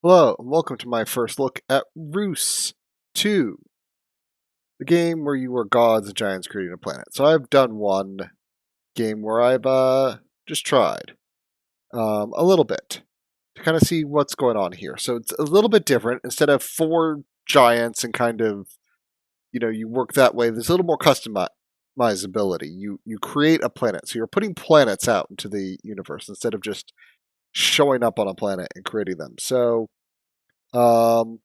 Hello, and welcome to my first look at Reus 2, the game where you are gods and giants creating a planet. So I've done one game where I've just tried a little bit to kind of see what's going on here. So it's a little bit different. Instead of four giants and kind of, you work that way, there's a little more customizability. You create a planet. So you're putting planets out into the universe instead of just showing up on a planet and creating them. So um,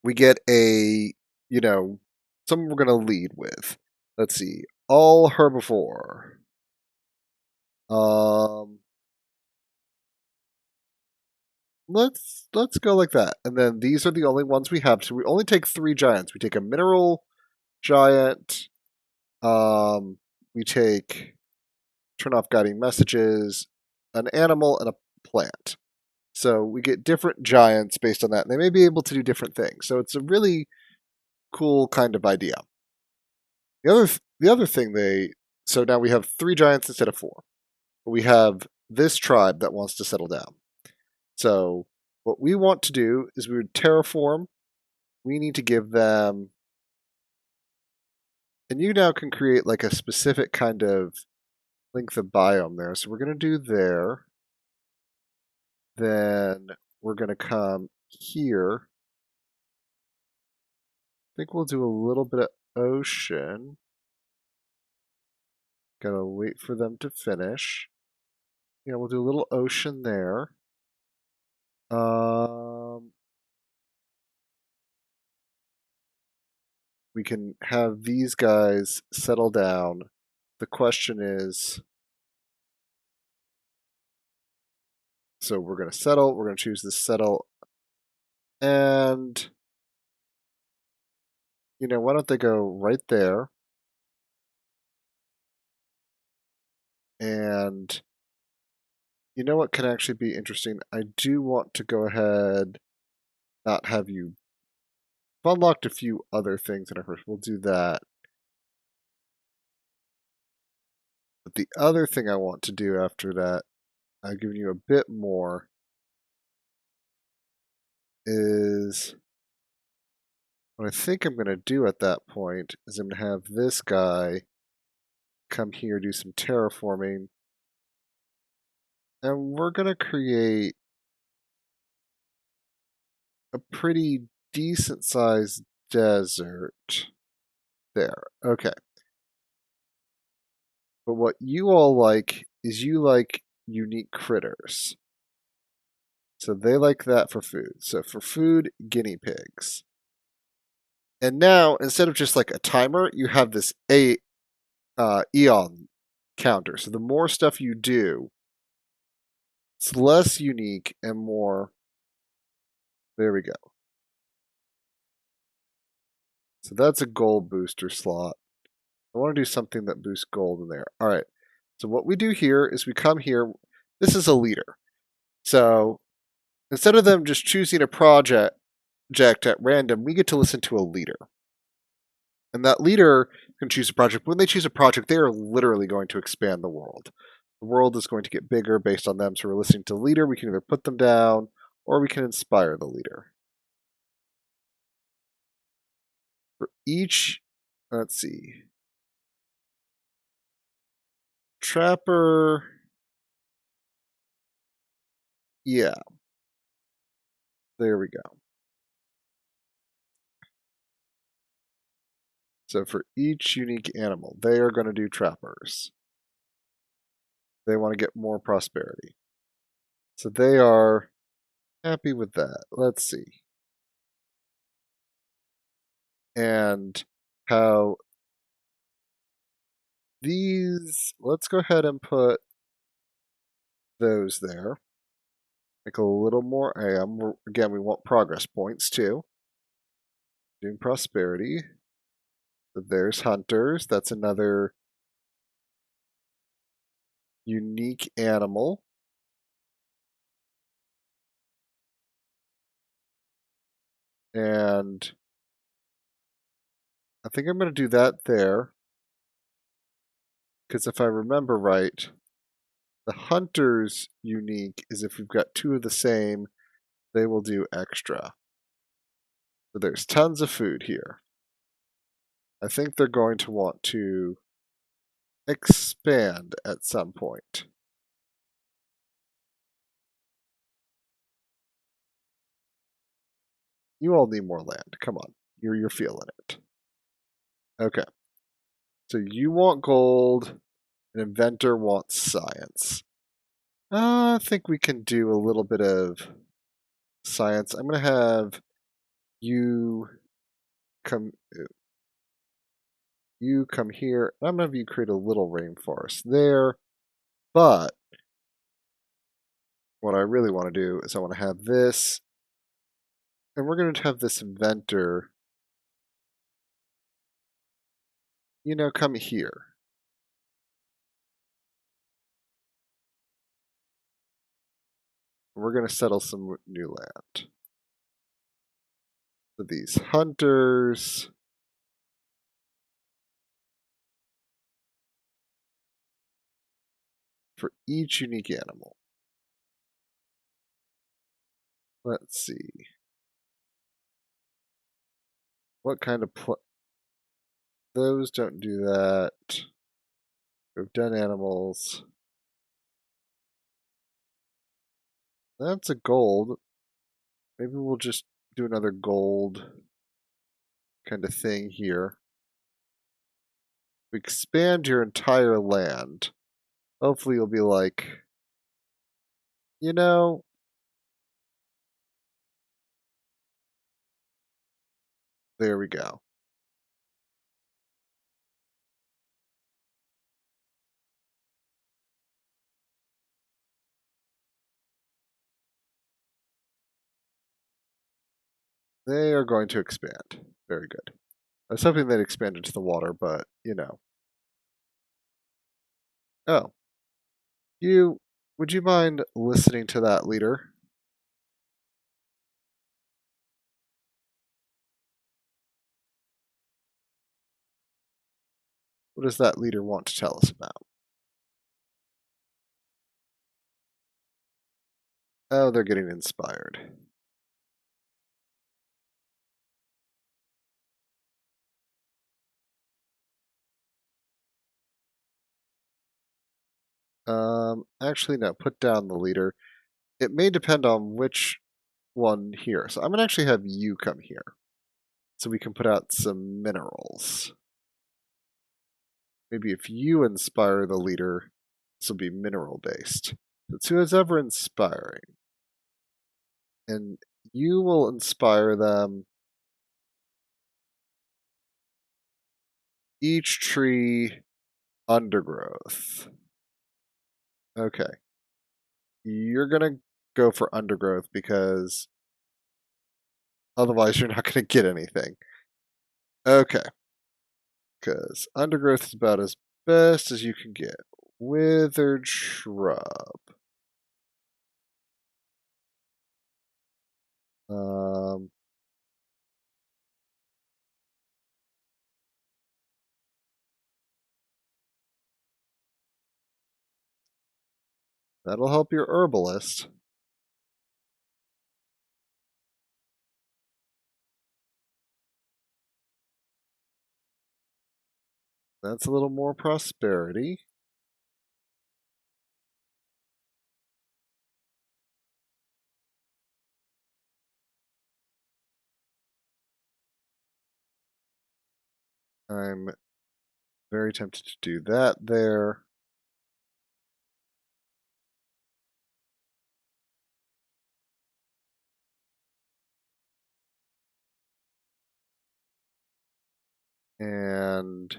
we get you know, something we're going to lead with. Let's see. All herbivore. Um, let's go like that. And then these are the only ones we have. So we only take three giants. We take a mineral giant. Um, we take turn off guiding messages, an animal, and a plant. So we get different giants based on that. And they may be able to do different things. So it's a really cool kind of idea. The other thing so now we have three giants instead of four. We have this tribe that wants to settle down. So what we want to do is we would terraform. We need to give them, and you now can create like a specific kind of length of biome there. So we're going to do there. Then we're going to come here. I think we'll do a little bit of ocean. Gotta wait for them to finish. Yeah, we'll do a little ocean there. We can have these guys settle down. The question is, so we're going to settle. We're going to choose this settle. And, why don't they go right there? And you know what can actually be interesting? I do want to go ahead, not have you. I've unlocked a few other things in our first. We'll do that. But the other thing I want to do after that, I've given you a bit more, is what I think I'm going to do at that point is I'm going to have this guy come here, do some terraforming, and we're going to create a pretty decent sized desert there. Okay. But what you all like is you like unique critters. So they like that for food. So for food, guinea pigs. And now, instead of just like a timer, you have this eon counter. So the more stuff you do, it's less unique and more. There we go. So that's a gold booster slot. I want to do something that boosts gold in there. All right. So what we do here is we come here. This is a leader. So instead of them just choosing a project at random, we get to listen to a leader. And that leader can choose a project. When they choose a project, they are literally going to expand the world. The world is going to get bigger based on them. So we're listening to the leader. We can either put them down or we can inspire the leader. For each, let's see, trapper, yeah, there we go. So for each unique animal, they are going to do trappers. They want to get more prosperity. So they are happy with that. Let's see. And how these, let's go ahead and put those there. Make a little more AM. Again, we want progress points too. Doing prosperity. So there's hunters. That's another unique animal. And I think I'm going to do that there. Because if I remember right, The hunter's unique is if we've got two of the same, they will do extra. So there's tons of food here. I think they're going to want to expand at some point. You all need more land. Come on. You're feeling it. Okay. So you want gold. An inventor wants science. I think we can do a little bit of science. I'm going to have you come here. I'm going to have you create a little rainforest there. But what I really want to do is I want to have this, and we're going to have this inventor, come here. We're going to settle some new land. So these hunters. For each unique animal. Let's see. What kind of those don't do that. We've done animals. That's a gold. Maybe we'll just do another gold kind of thing here. We expand your entire land. Hopefully you'll be like, there we go. They are going to expand. Very good. I was hoping they'd expand into the water, but, Oh. Would you mind listening to that leader? What does that leader want to tell us about? Oh, they're getting inspired. Actually, no, put down the leader. It may depend on which one here. So I'm going to actually have you come here so we can put out some minerals. Maybe if you inspire the leader, this will be mineral based. That's who is ever inspiring. And you will inspire them. Each tree undergrowth. Okay. You're going to go for undergrowth because otherwise you're not going to get anything. Okay. Because undergrowth is about as best as you can get. Withered shrub. Um, that'll help your herbalist. That's a little more prosperity. I'm very tempted to do that there. And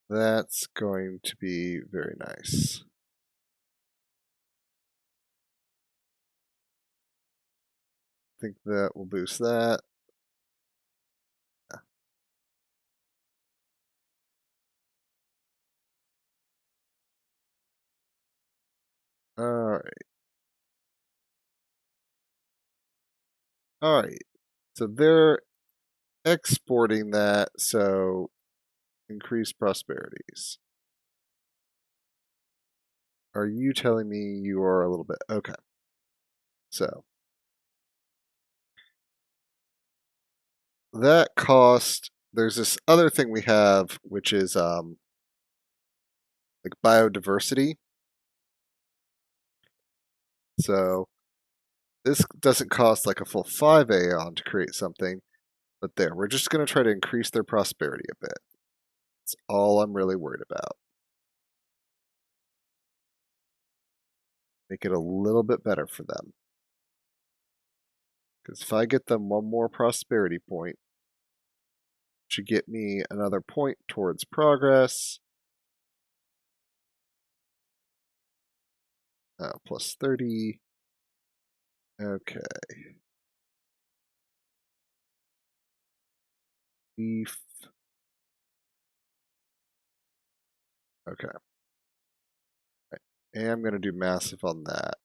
that's going to be very nice. I think that will boost that. All right. All right. So they're exporting that, so increase prosperities. Are you telling me you are a little bit? Okay. So that cost, there's this other thing we have, which is like biodiversity. So this doesn't cost like a full 5 Aeon to create something, but there, we're just going to try to increase their prosperity a bit. That's all I'm really worried about. Make it a little bit better for them. Because if I get them one more prosperity point, it should get me another point towards progress. Plus 30. Okay. Beef. Okay. And I'm going to do massive on that.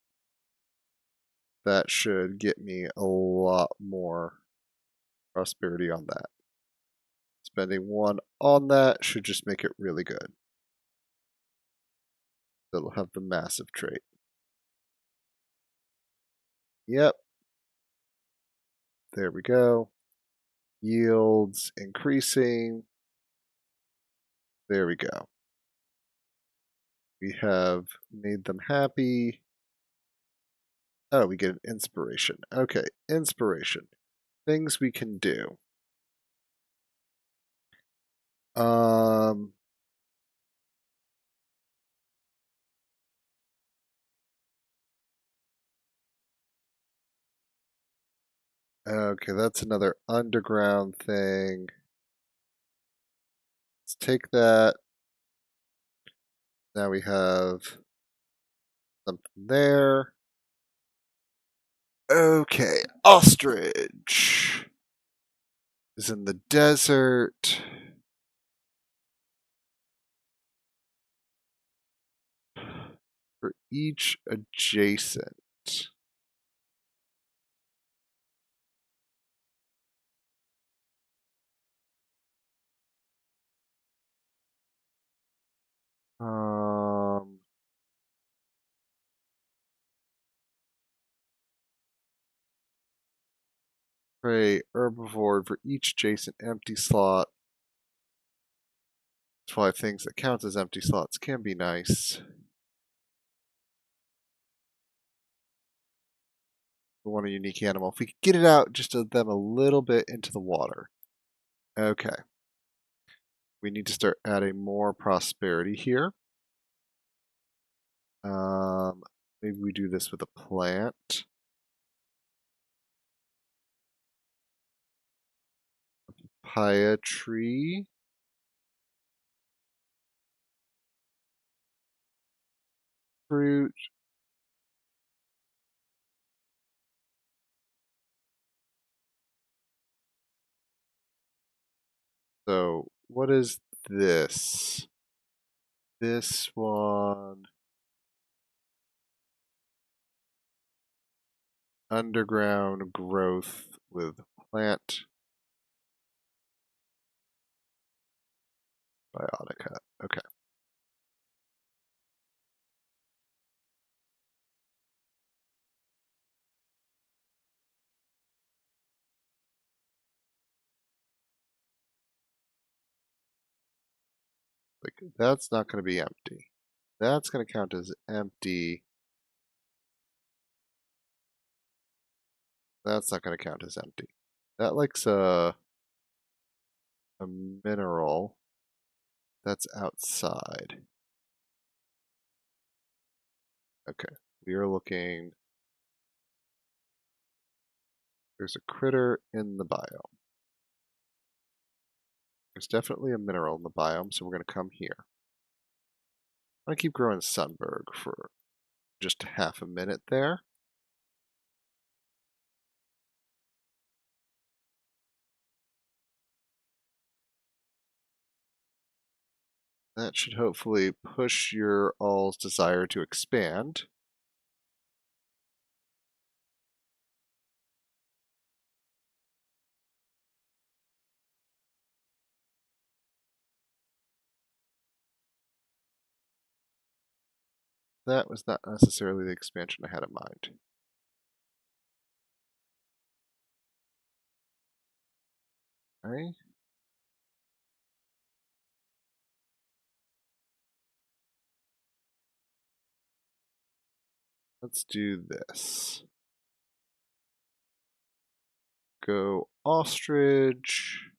That should get me a lot more prosperity on that. Spending 1 on that should just make it really good. It'll have the massive trait. Yep. There we go. Yields increasing. There we go. We have made them happy. Oh, we get an inspiration. Okay, inspiration. Things we can do. Um, okay, that's another underground thing. Let's take that. Now we have something there. Okay, ostrich is in the desert. For each adjacent. Um, prey herbivore for each adjacent empty slot. 5 things that count as empty slots can be nice. We want a unique animal. If we could get it out just to them a little bit into the water. Okay. We need to start adding more prosperity here. Maybe we do this with a plant. Papaya tree. Fruit. So, what is this? This one. Underground growth with plant biotica. Okay. Like that's not going to be empty. That's going to count as empty. That's not going to count as empty. That likes a mineral that's outside. Okay. We are looking. There's a critter in the biome. There's definitely a mineral in the biome, so we're going to come here. I'm going to keep growing Sunberg for just half a minute there. That should hopefully push your all's desire to expand. that was not necessarily the expansion I had in mind. Okay. Let's do this. Go ostrich.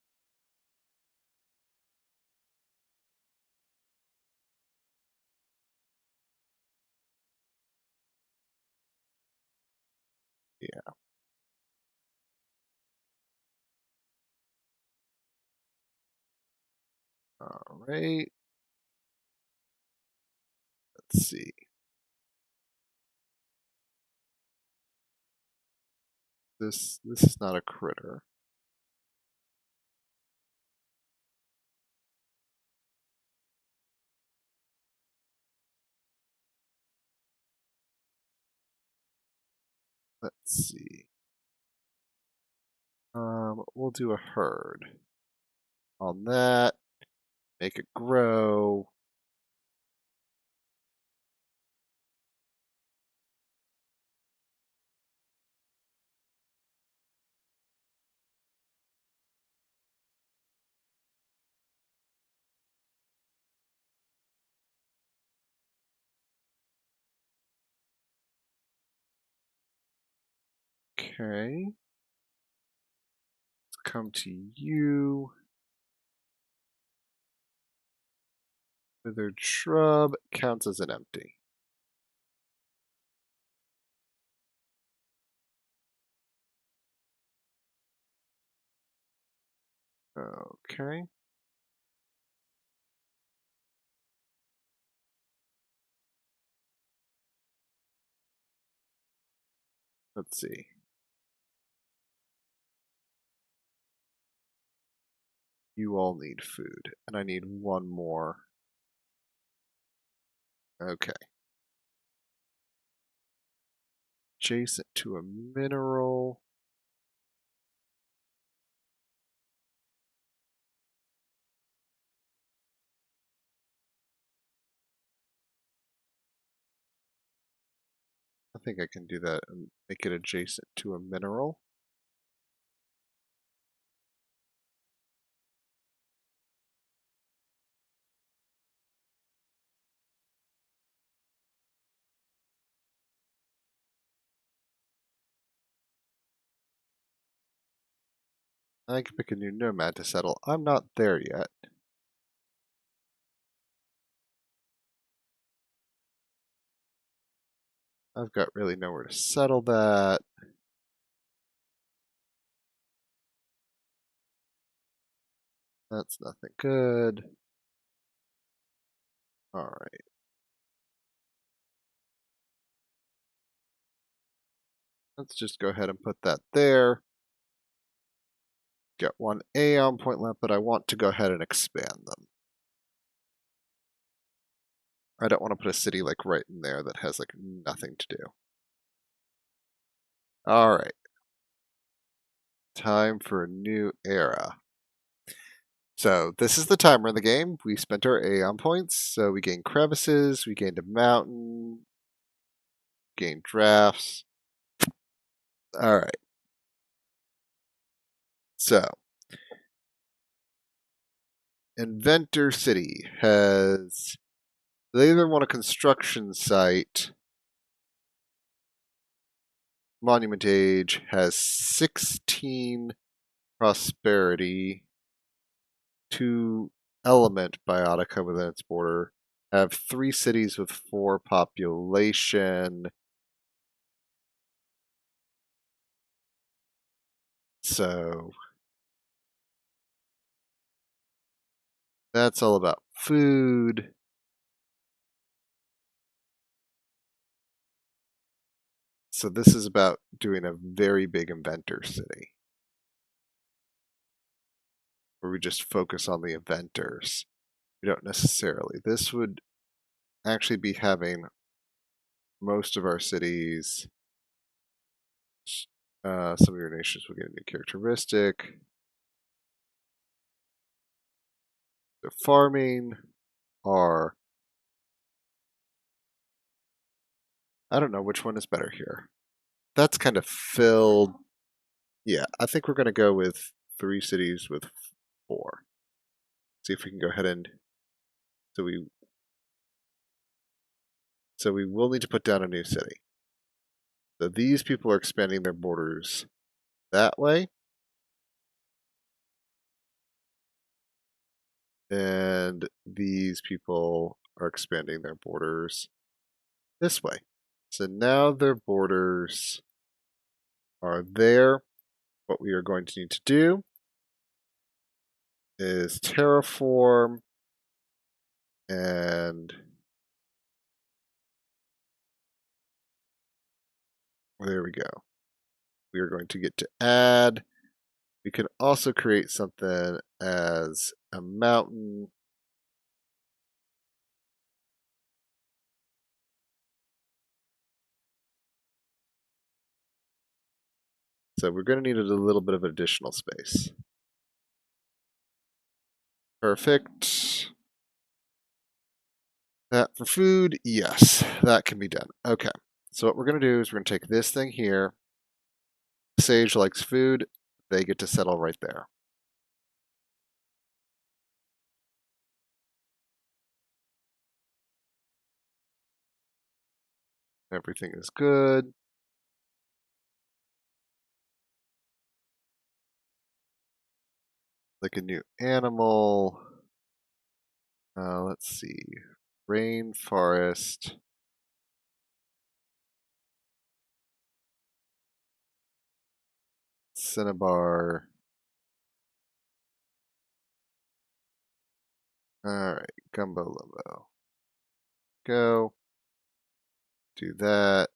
Yeah. All right. Let's see. This is not a critter. Let's see. We'll do a herd on that. Make it grow. Okay. Let's come to you. Withered shrub counts as an empty. Okay. Let's see. You all need food, and I need one more. Okay. Adjacent to a mineral. I think I can do that and make it adjacent to a mineral. I can pick a new nomad to settle. I'm not there yet. I've got really nowhere to settle that. That's nothing good. Alright. Let's just go ahead and put that there. Get one Aeon point left, but I want to go ahead and expand them. I don't want to put a city like right in there that has like nothing to do. Alright. Time for a new era. So this is the timer in the game. We spent our Aeon points, so we gained crevices, we gained a mountain, gained drafts. Alright. So Inventor City has, they either want a construction site. Monument Age has 16 prosperity, 2 element biotica within its border, have 3 cities with 4 population. So that's all about food. So this is about doing a very big inventor city, where we just focus on the inventors. We don't necessarily. This would actually be having most of our cities. Some of your nations will get a new characteristic. So farming, our I don't know which one is better here. That's kind of filled. Yeah, I think we're going to go with 3 cities with 4. See if we can go ahead and so we will need to put down a new city. So these people are expanding their borders that way. And these people are expanding their borders this way. So now their borders are there. What we are going to need to do is terraform and there we go. We are going to get to add. We can also create something as a mountain. So we're going to need a little bit of additional space. Perfect. That for food, yes, that can be done. Okay, so what we're going to do is we're going to take this thing here. Sage likes food. They get to settle right there. Everything is good. Like a new animal. Let's see. Rainforest. Cinnabar. Alright, Gumbo Lumbo. Go. Do that.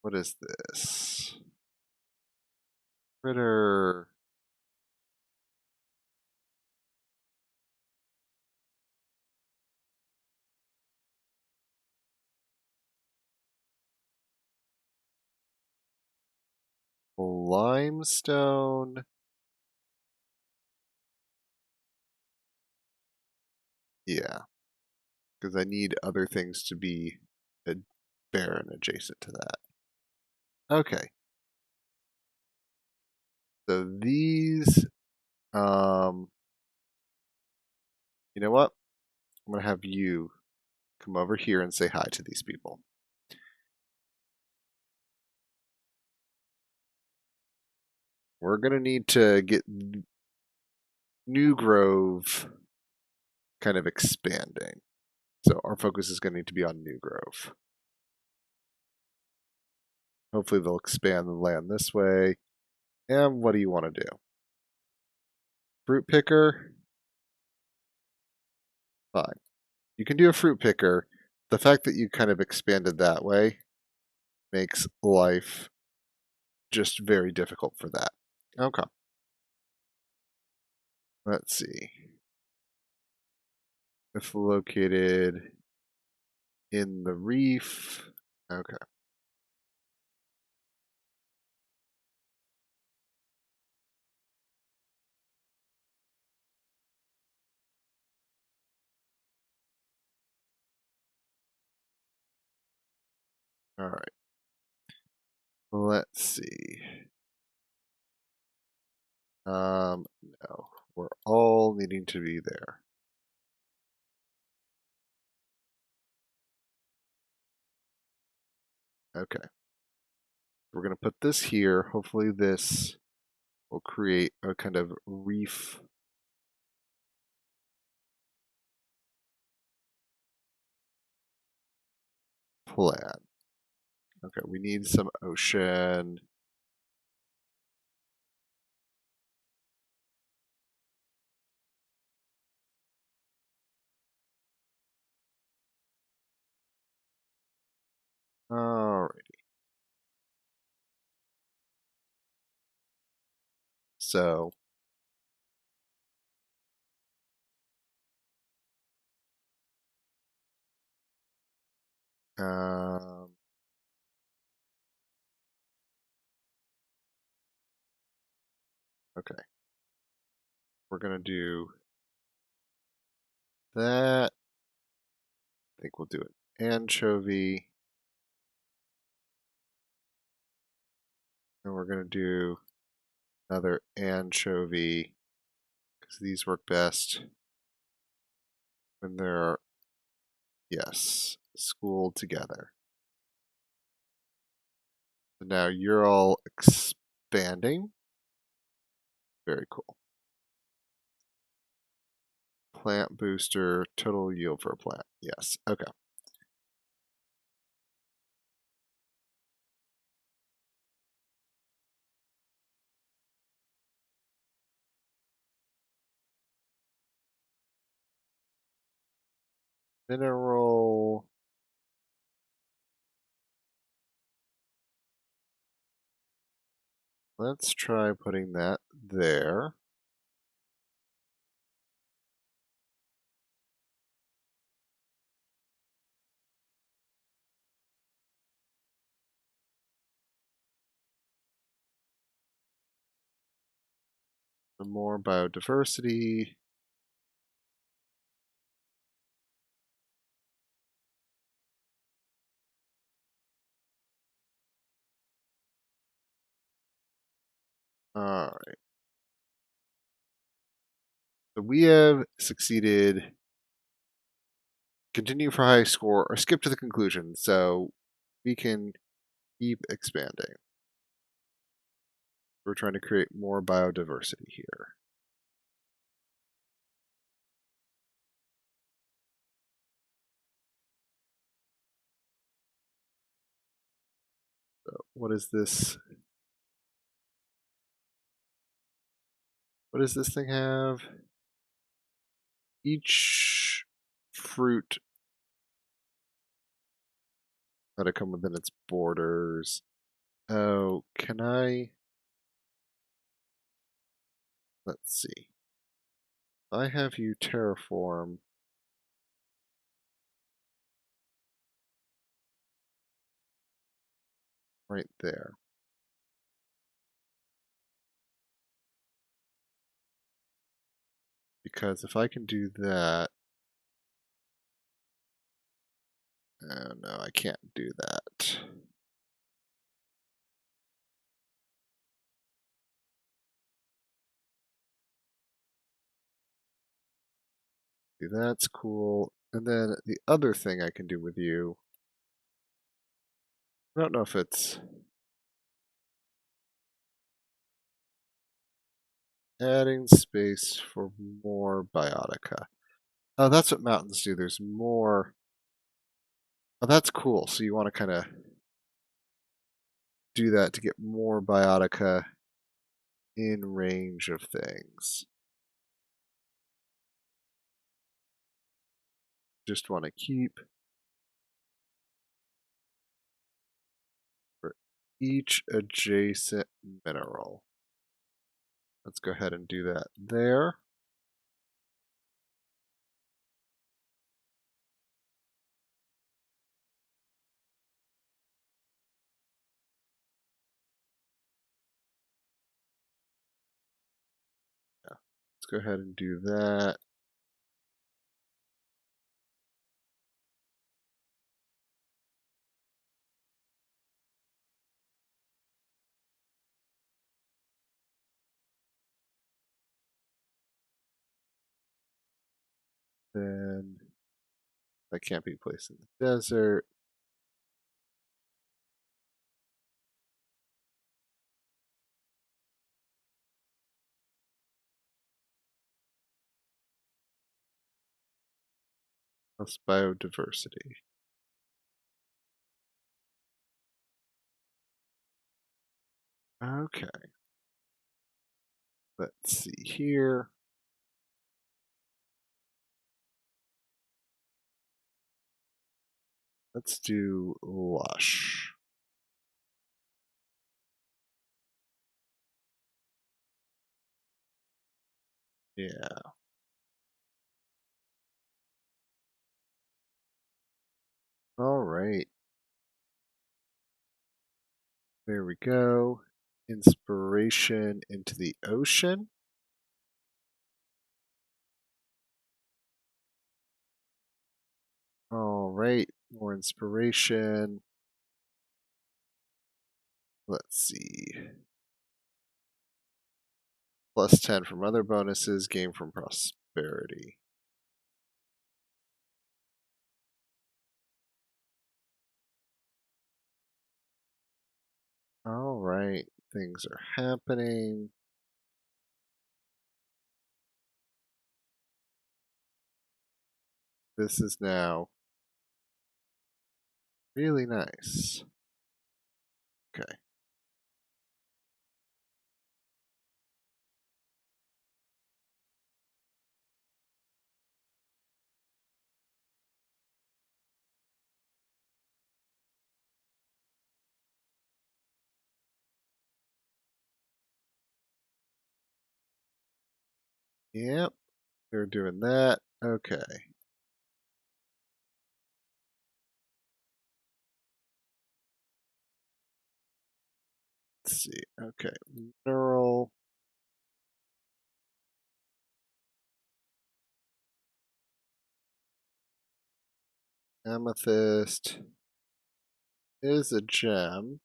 What is this? Critter. Limestone. Yeah, because I need other things to be barren adjacent to that. Okay. So these, you know what? I'm going to have you come over here and say hi to these people. We're going to need to get New Grove kind of expanding. So our focus is going to need to be on New Grove. Hopefully they'll expand the land this way. And what do you want to do? Fruit picker? Fine. You can do a fruit picker. The fact that you kind of expanded that way makes life just very difficult for that. Okay. Let's see. If located in the reef. Okay. All right. Let's see. No. We're all needing to be there. Okay. We're going to put this here. Hopefully this will create a kind of reef plan. Okay, we need some ocean. Alrighty. So, um, okay. We're going to do that. I think we'll do an anchovy. And we're going to do another anchovy because these work best when they're, yes, schooled together. So now you're all expanding. Very cool. Plant booster, total yield for a plant. Yes, okay. Mineral. Let's try putting that there. Some more biodiversity. All right. So we have succeeded. Continue for high score or skip to the conclusion. So we can keep expanding. We're trying to create more biodiversity here. So what is this? What does this thing have? Each fruit got to come within its borders. Oh, can I? Let's see. I have you terraform right there. Because if I can do that, oh no, I can't do that. That's cool. And then the other thing I can do with you, I don't know if it's adding space for more biotica. Oh, that's what mountains do. There's more. Oh, that's cool. So you want to kind of do that to get more biotica in range of things. Just want to keep for each adjacent mineral. Let's go ahead and do that there. Yeah. Let's go ahead and do that. Then that can't be placed in the desert. Plus biodiversity. Okay. Let's see here. Let's do lush. Yeah. All right. There we go. Inspiration into the ocean. All right, more inspiration. Let's see. Plus 10 from other bonuses, gain from prosperity. All right, things are happening. This is now really nice. Okay. Yep, they're doing that. Okay. Let's see. Okay. Mineral. Amethyst is a gem.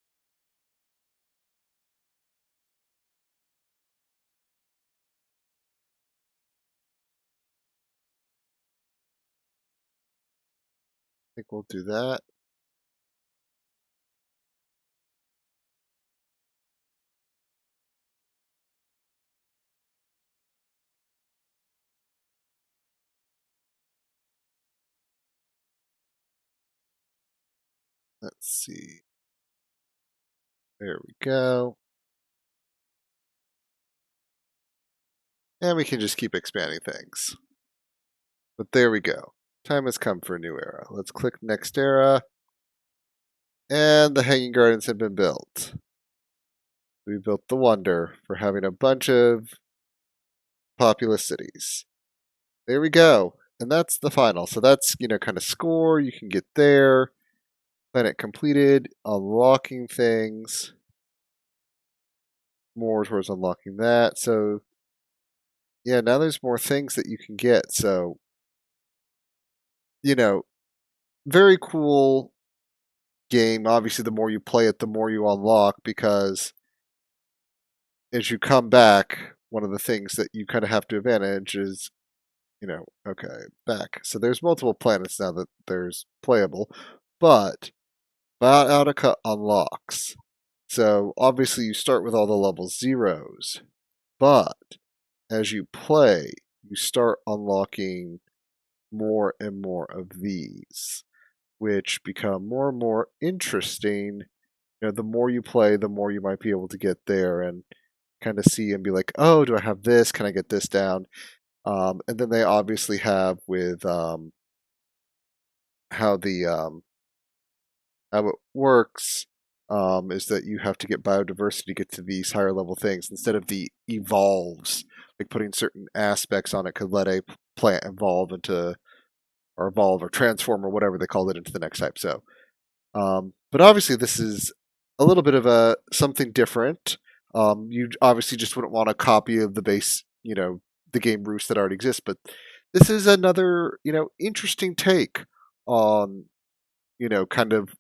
I think we'll do that. Let's see. There we go. And we can just keep expanding things. But there we go. Time has come for a new era. Let's click next era. And the Hanging Gardens have been built. We built the wonder for having a bunch of populous cities. There we go. And that's the final. So that's, kind of score you can get there. Planet completed, unlocking things. More towards unlocking that. So, yeah, now there's more things that you can get. So, you know, very cool game. Obviously, the more you play it, the more you unlock because as you come back, one of the things that you kind of have to advantage is, okay, back. So there's multiple planets now that there's playable, but Biotica unlocks. So obviously you start with all the level zeros, but as you play, you start unlocking more and more of these, which become more and more interesting. The more you play, the more you might be able to get there and kind of see and be like, oh, do I have this? Can I get this down? And then they obviously have with how the how it works is that you have to get biodiversity to get to these higher level things instead of the evolves. Like putting certain aspects on it could let a plant evolve or transform or whatever they called it into the next type. So, but obviously this is a little bit of a something different. You obviously just wouldn't want a copy of the base, the game Roost that already exists. But this is another, interesting take on, kind of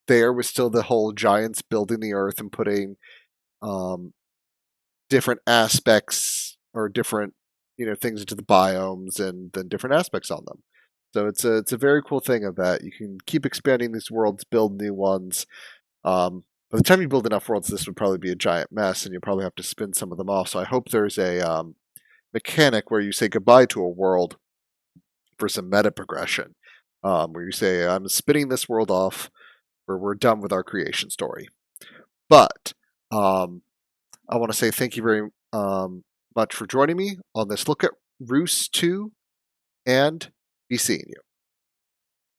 there was still the whole giants building the earth and putting um, different aspects or different things into the biomes and then different aspects on them. So it's a very cool thing of that. You can keep expanding these worlds, build new ones. By the time you build enough worlds, this would probably be a giant mess, and you'll probably have to spin some of them off. So I hope there's a mechanic where you say goodbye to a world for some meta progression, where you say, "I'm spinning this world off, or we're done with our creation story." But um, I want to say thank you very much for joining me on this look at Roost 2, and be seeing you.